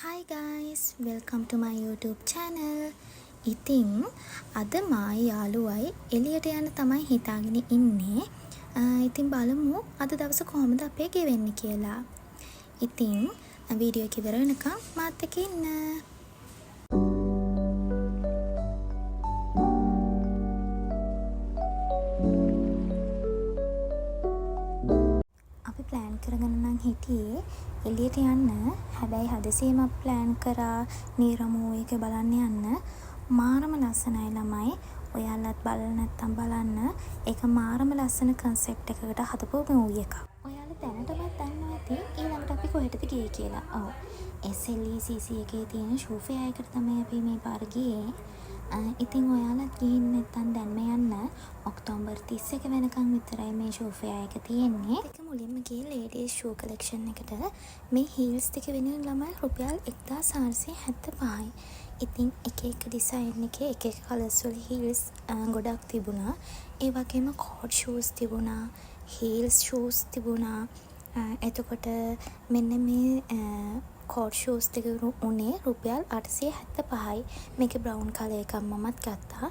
Hi guys, welcome to my YouTube channel. ඉතින් අද මායි යාළුවයි එළියට යන්න තමයි හිතාගෙන ඉන්නේ. ඉතින් බලමු අද දවස කොහොමද අපේ ගෙවෙන්නේ කියලා. ඉතින් වීඩියෝ එක ඉවර වෙනකම් මාත් එක්ක ඉන්න. අපි ප්ලෑන් කරගෙන නම් හිටියේ එළියට යන්න. හැබැයි හදිසියෙම ප්ලෑන් කරා නීරමෝ එක බලන්න යන්න. මාරම ලස්සනයි ළමයි. ඔයාලත් බලලා නැත්තම් බලන්න. ඒක මාරම ලස්සන කන්සෙප්ට් එකකට හදපු මූවි එකක්. ඔයාලා දැනටමත් දන්නවා ඇති ඊළඟට අපි කොහෙටද ගියේ කියලා. ඔව්. SLECC එකේ තියෙන ෂෝ ෆෙයා එකට තමයි අපි මේ පාර ගියේ. ඉතින් ඔයාලත් ගිහින් නැත්තම් දැන්ම යන්න. ඔක්තෝබර් 31 වෙනකන් විතරයි මේ ෂෝ ෆෙයා එක තියෙන්නේ. ඒක මුලින්ම ගියේ ලේඩීස් ෂූ කලෙක්ෂන් එකට. මේ හීල්ස් ටික වෙනුවෙන් ළමයි රුපියල් 1475යි. ඉතින් එක එක ඩිසයින් එකේ එක එක කලර්ස් වල හීල්ස් ගොඩක් තිබුණා. ඒ වගේම කෝට් ෂූස් තිබුණා, හීල්ස් ෂූස් තිබුණා. එතකොට මෙන්න මේ කෝට් ෂූස් ටික උනේ රුපියල් 875යි. මේකේ බ්‍රවුන් කලර් එකක් මමත් ගත්තා.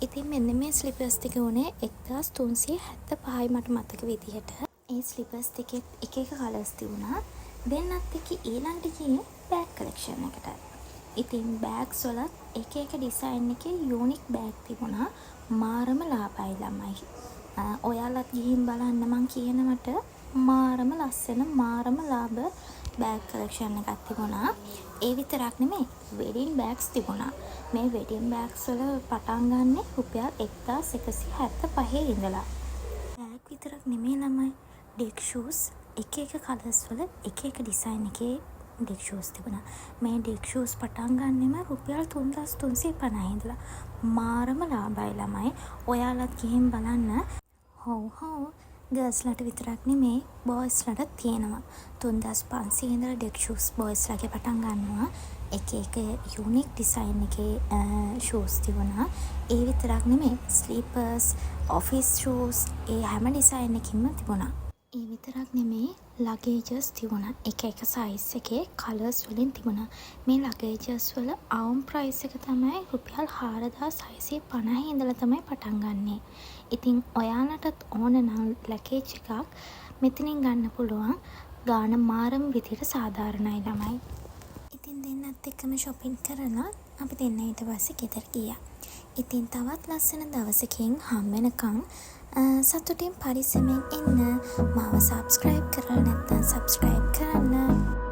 ඉතින් මෙන්න මේ ස්ලිපර්ස් ටික උනේ 1375යි මට මතක විදිහට. ඒ ස්ලිපර්ස් ටිකේ එක එක කලර්ස් තිබුණා. දෙන්නත් එක්ක ඊළඟට ගියේ බෑග් කලෙක්ෂන් එකට. ඉතින් බෑග්ස් වලත් එක එක ඩිසයින් එකේ යුනික් බෑග් තිබුණා. මාරම ලාභයි ළමයි. ඔයාලත් ගිහින් බලන්න මං කියනවට මාරම ලස්සන මාරම ලාභ බෑග් කලෙක්ෂන් එකක් තිබුණා. ඒ විතරක් නෙමෙයි වෙඩින් බෑග්ස් තිබුණා. මේ වෙඩින් බෑග්ස් වල පටන් ගන්න රුපියල් 1175 ඉඳලා. බෑග් විතරක් නෙමෙයි ළමයි. ඩෙක් ෂූස් එක එක කලර්ස් වල එක එක ඩිසයින් එකේ ඩෙක් ෂූස් තිබුණා. මේ ඩෙක් ෂූස් පටන් ගන්නෙම රුපියල් 3350 ඉඳලා. මාරම ලාභයි ළමයි. ඔයාලත් ගිහින් බලන්න. හොව් ගර්ල්ස්ලට විතරක් නෙමෙයි බොයිස්ලටත් තියෙනවා. 3500 ඉඳලා ඩෙක් ෂූස් බොයිස්ලගේ පටන් ගන්නවා. එක එක යුනික් ඩිසයින් එකේ ෂූස් තිබුණා. ඒ විතරක් නෙමෙයි ස්ලීපර්ස්, ඔෆිස් ෂූස් ඒ හැම ඩිසයින් එකකින්ම තිබුණා. ඒ විතරක් නෙමෙයි ලගේජස් තිබුණා. එක එක සයිස් එකේ කලර්ස් වලින් තිබුණා. මේ ලගේජස් වල අවුම් ප්‍රයිස් එක තමයි රුපියල් 4650 ඉඳලා තමයි පටන් ගන්නෙ. ඉතින් ඔයාලටත් ඕන නම් ලගේජ් එකක් මෙතනින් ගන්න පුළුවන්. ගාන මාරම විදිහට සාධාරණයි ළමයි. ඉතින් දෙන්නත් එක්කම shopping කරලා අපි දෙන්න ඊට පස්සේ ගෙදර ගියා. ඉතින් තවත් ලස්සන දවසකින් හම් වෙනකන් සතුටින් පරිස්සමෙන් ඉන්න. මාව subscribe කරලා නැත්නම් subscribe කරන්න.